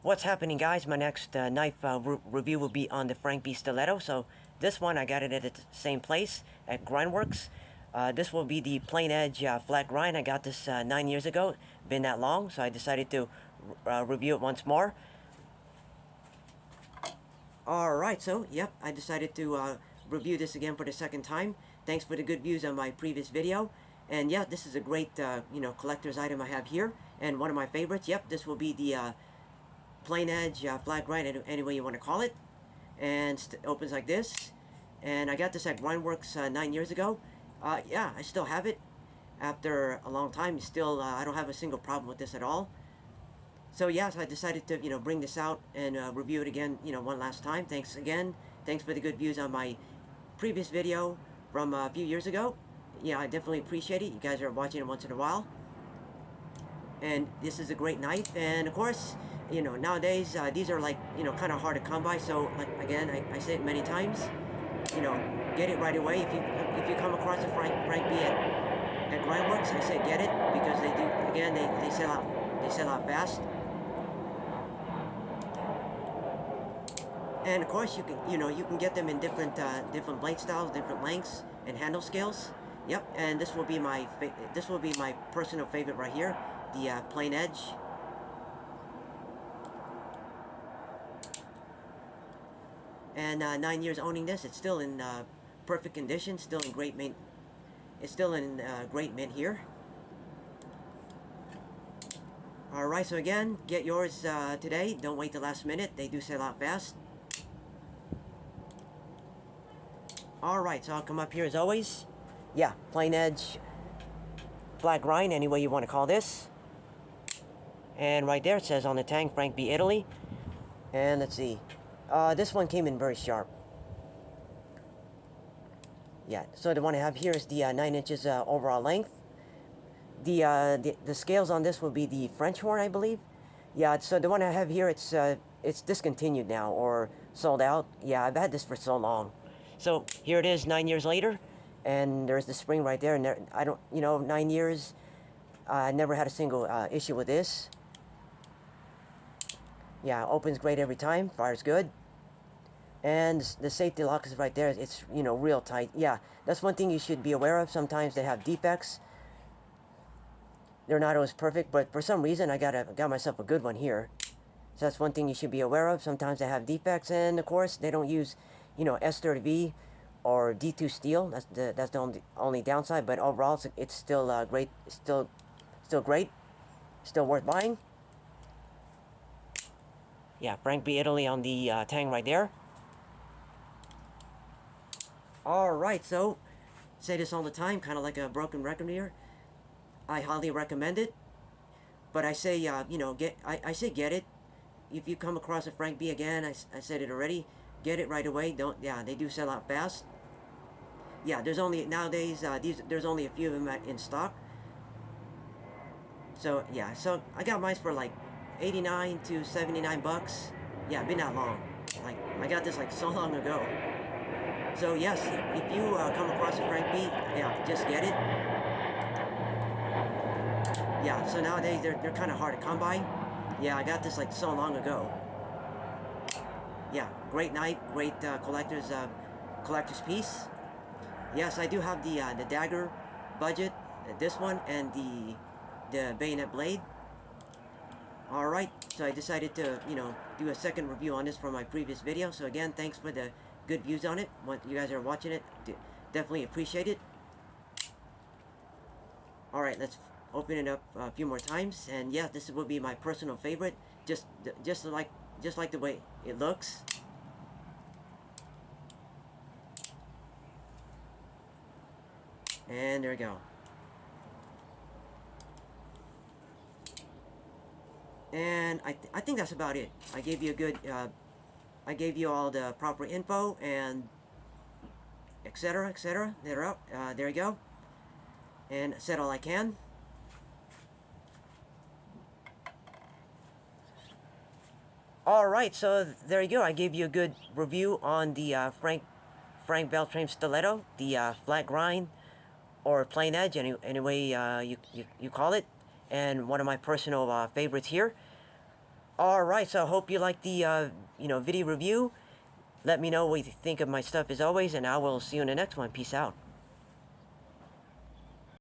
What's happening, guys? My next knife review will be on the Frank B Stiletto. So this one I got it at the same place at Grindworx. This will be the plain edge flat grind. I got this 9 years ago. Been that long, so I decided to review it once more. Alright, so yep, I decided to review this again for the second time. Thanks for the good views on my previous video. And yeah, this is a great collector's item I have here, and one of my favorites. Yep, this will be the plain edge flat grind, any way you want to call it, and opens like this. And I got this at Grindworx 9 years ago. Yeah, I still have it after a long time. Still, I don't have a single problem with this at all. So yes, I decided to bring this out and review it again one last time. Thanks again. Thanks for the good views on my previous video from a few years ago. Yeah, I definitely appreciate it. You guys are watching it once in a while. And this is a great knife, and of course, nowadays these are like kind of hard to come by. So like, again, I say it many times, get it right away. If you come across a Frank B at Grindworx, I say get it, because they do, again, they sell out fast. And of course, you can get them in different blade styles, different lengths and handle scales. Yep, and this will be my personal favorite right here, the plain edge. And 9 years owning this, it's still in perfect condition, still in great mint. It's still in great mint here. Alright, so again, get yours today. Don't wait the last minute. They do sell out fast. Alright, so I'll come up here as always. Yeah, plain edge flat grind, any way you want to call this. And right there it says on the tang, Frank B Italy. And let's see. This one came in very sharp. Yeah, so the one I have here is the 9 inches overall length. The scales on this will be the French horn, I believe. Yeah, so the one I have here, it's discontinued now or sold out. Yeah, I've had this for so long. So here it is 9 years later, and there's the spring right there. And there, I don't, 9 years, I never had a single issue with this. Yeah, opens great every time, fires good. And the safety lock is right there. It's, real tight. Yeah, that's one thing you should be aware of. Sometimes they have defects. They're not always perfect, but for some reason I got myself a good one here. So that's one thing you should be aware of. Sometimes they have defects, and of course they don't use, S30V or D2 steel. That's the only downside. But overall, it's still great. Still great. Still worth buying. Yeah, Frank B Italy on the tang right there. Alright, so, say this all the time, kind of like a broken record here. I highly recommend it. But I say, I say get it. If you come across a Frank B again, I said it already, get it right away. They do sell out fast. Yeah, there's only, nowadays, there's only a few of them in stock. So, yeah, so I got mine for like 89 to 79 bucks. Yeah, been that long. Like, I got this like so long ago. So yes, if you come across a Frank B, yeah, just get it. Yeah, so nowadays they're kind of hard to come by. Yeah, I got this like so long ago. Yeah, great knife, great collector's piece. Yes, I do have the dagger budget, this one, and the bayonet blade. Alright, so I decided to, do a second review on this from my previous video. So again, thanks for the good views on it. When you guys are watching it, definitely appreciate it. Alright, let's open it up a few more times. And yeah, this will be my personal favorite. Just like the way it looks. And there we go. And I think that's about it. I gave you a good, I gave you all the proper info and etc. etc. There you go. And said all I can. Alright, so there you go. I gave you a good review on the Frank Beltrame Stiletto, the flat grind or plain edge, any way you call it, and one of my personal favorites here. Alright, so I hope you like the, video review. Let me know what you think of my stuff as always, and I will see you in the next one. Peace out.